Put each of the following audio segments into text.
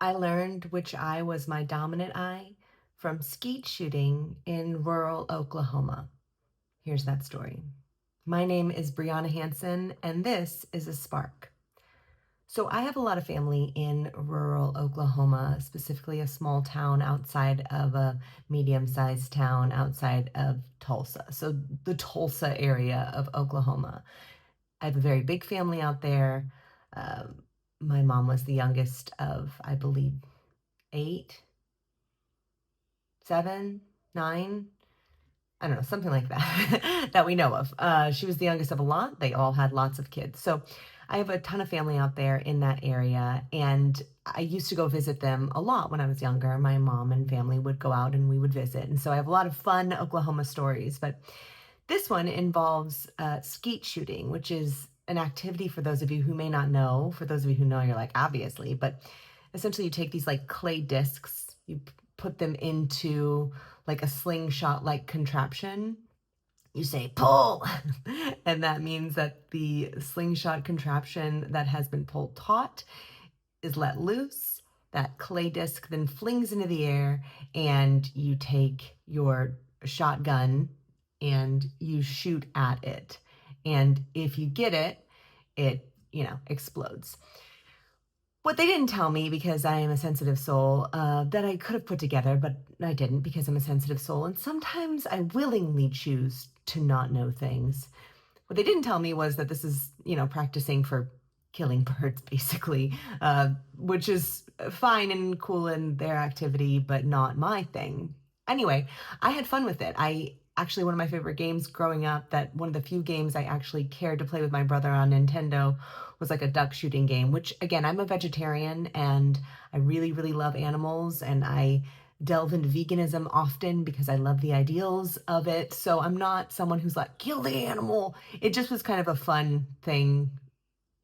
I learned which eye was my dominant eye from skeet shooting in rural Oklahoma. Here's that story. My name is Briana Hansen, and this is a spark. So, I have a lot of family in rural Oklahoma, specifically a small town outside of a medium sized town outside of Tulsa. So, the Tulsa area of Oklahoma. I have a very big family out there. Um, my mom was the youngest of, I believe, eight, seven, nine, I don't know, something like that, that we know of. She was the youngest of a lot. They all had lots of kids. So I have a ton of family out there in that area. And I used to go visit them a lot when I was younger. My mom and family would go out and we would visit. And so I have a lot of fun Oklahoma stories. But this one involves skeet shooting, which is an activity for those of you who may not know. For those of you who know, you're like, obviously. But essentially, you take these like clay discs, you put them into like a slingshot like contraption. You say pull, and that means that the slingshot contraption that has been pulled taut is let loose. That clay disc then flings into the air, and you take your shotgun and you shoot at it. And if you get it, it explodes. What they didn't tell me, because I am a sensitive soul, that I could have put together, but I didn't because I'm a sensitive soul. And sometimes I willingly choose to not know things. What they didn't tell me was that this is, practicing for killing birds, basically, which is fine and cool in their activity, but not my thing. Anyway, I had fun with it. One of my favorite games growing up, that one of the few games I actually cared to play with my brother on Nintendo, was like a duck shooting game, which again, I'm a vegetarian and I really, really love animals, and I delve into veganism often because I love the ideals of it. So I'm not someone who's like, kill the animal. It just was kind of a fun thing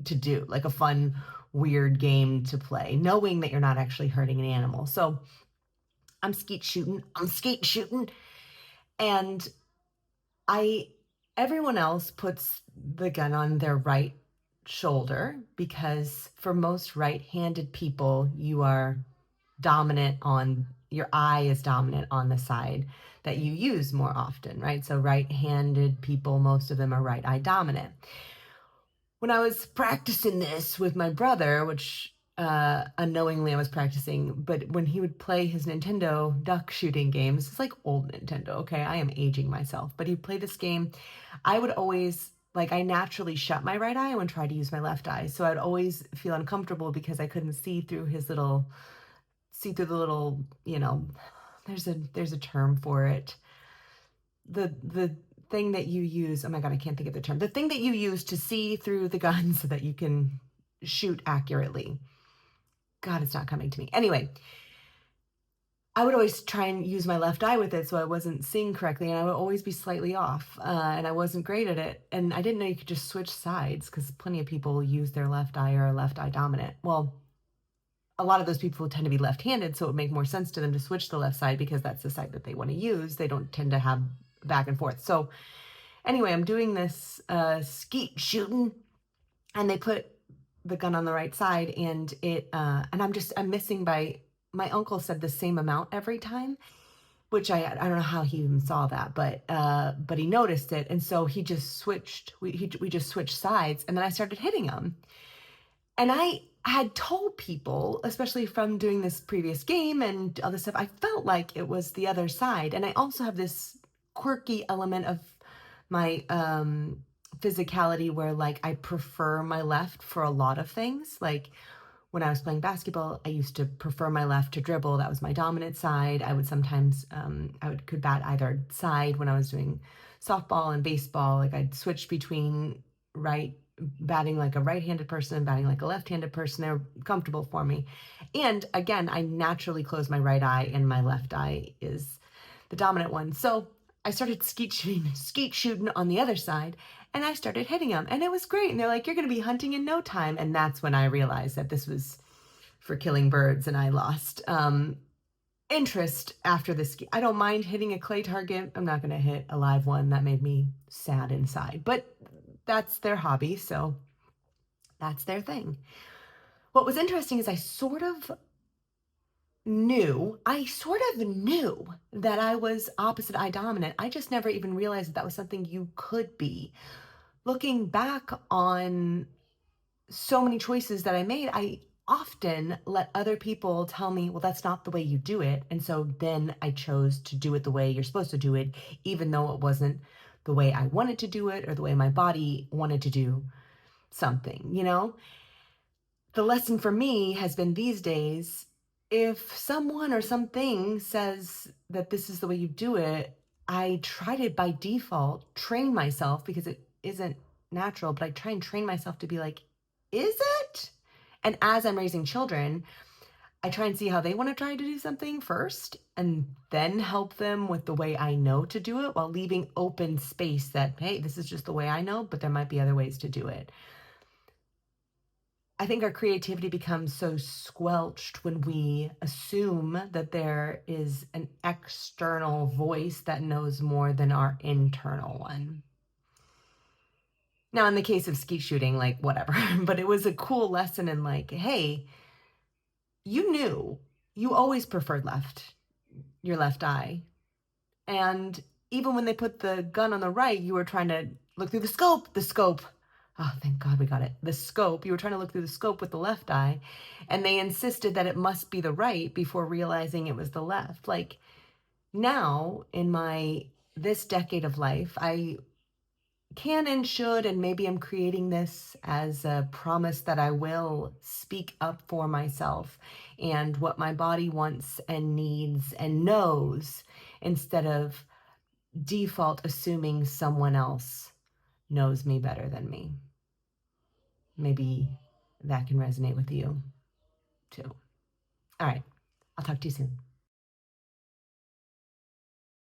to do, like a fun, weird game to play, knowing that you're not actually hurting an animal. So I'm skeet shooting, and I everyone else puts the gun on their right shoulder because for most right-handed people, your eye is dominant on the side that you use more often, right? So right-handed people, most of them are right eye dominant. When I was practicing this with my brother, which unknowingly I was practicing, but when he would play his Nintendo duck shooting games, it's like old Nintendo, okay? I am aging myself, but he'd play this game. I would always, like, I naturally shut my right eye and try to use my left eye. So I'd always feel uncomfortable because I couldn't see through the little, there's a term for it. The thing that you use, oh my God, I can't think of the term. The thing that you use to see through the gun so that you can shoot accurately. God, it's not coming to me. Anyway, I would always try and use my left eye with it so I wasn't seeing correctly, and I would always be slightly off, and I wasn't great at it. And I didn't know you could just switch sides because plenty of people use their left eye or are left eye dominant. Well, a lot of those people tend to be left-handed, so it would make more sense to them to switch the left side because that's the side that they want to use. They don't tend to have back and forth. So anyway, I'm doing this skeet shooting, and they put the gun on the right side, and I'm missing by, my uncle said the same amount every time, which I don't know how he even saw that, but he noticed it, and so he just switched. We just switched sides, and then I started hitting him, and I had told people, especially from doing this previous game and other stuff, I felt like it was the other side. And I also have this quirky element of my physicality where, like, I prefer my left for a lot of things. Like when I was playing basketball, I used to prefer my left to dribble. That was my dominant side. I would sometimes, could bat either side when I was doing softball and baseball. Like I'd switch between batting like a right-handed person and batting like a left-handed person. They're comfortable for me. And again, I naturally close my right eye and my left eye is the dominant one. So I started skeet shooting on the other side, and I started hitting them, and it was great. And they're like, "You're going to be hunting in no time." And that's when I realized that this was for killing birds, and I lost interest after this. I don't mind hitting a clay target. I'm not going to hit a live one. That made me sad inside, but that's their hobby, so that's their thing. What was interesting is I sort of I sort of knew that I was opposite eye dominant. I just never even realized that that was something you could be. Looking back on so many choices that I made, I often let other people tell me, well, that's not the way you do it. And so then I chose to do it the way you're supposed to do it, even though it wasn't the way I wanted to do it or the way my body wanted to do something, you know? The lesson for me has been these days, if someone or something says that this is the way you do it, I try to by default train myself because it isn't natural, but I try and train myself to be like, is it? And as I'm raising children, I try and see how they want to try to do something first and then help them with the way I know to do it while leaving open space that, hey, this is just the way I know, but there might be other ways to do it. I think our creativity becomes so squelched when we assume that there is an external voice that knows more than our internal one. Now, in the case of skeet shooting, like whatever, but it was a cool lesson in like, hey, you knew you always preferred your left eye. And even when they put the gun on the right, you were trying to look through the scope. Oh, thank God we got it. The scope. You were trying to look through the scope with the left eye. And they insisted that it must be the right before realizing it was the left. Like now in this decade of life, I can and should, and maybe I'm creating this as a promise that I will speak up for myself and what my body wants and needs and knows instead of default assuming someone else knows me better than me. Maybe that can resonate with you too. All right. I'll talk to you soon.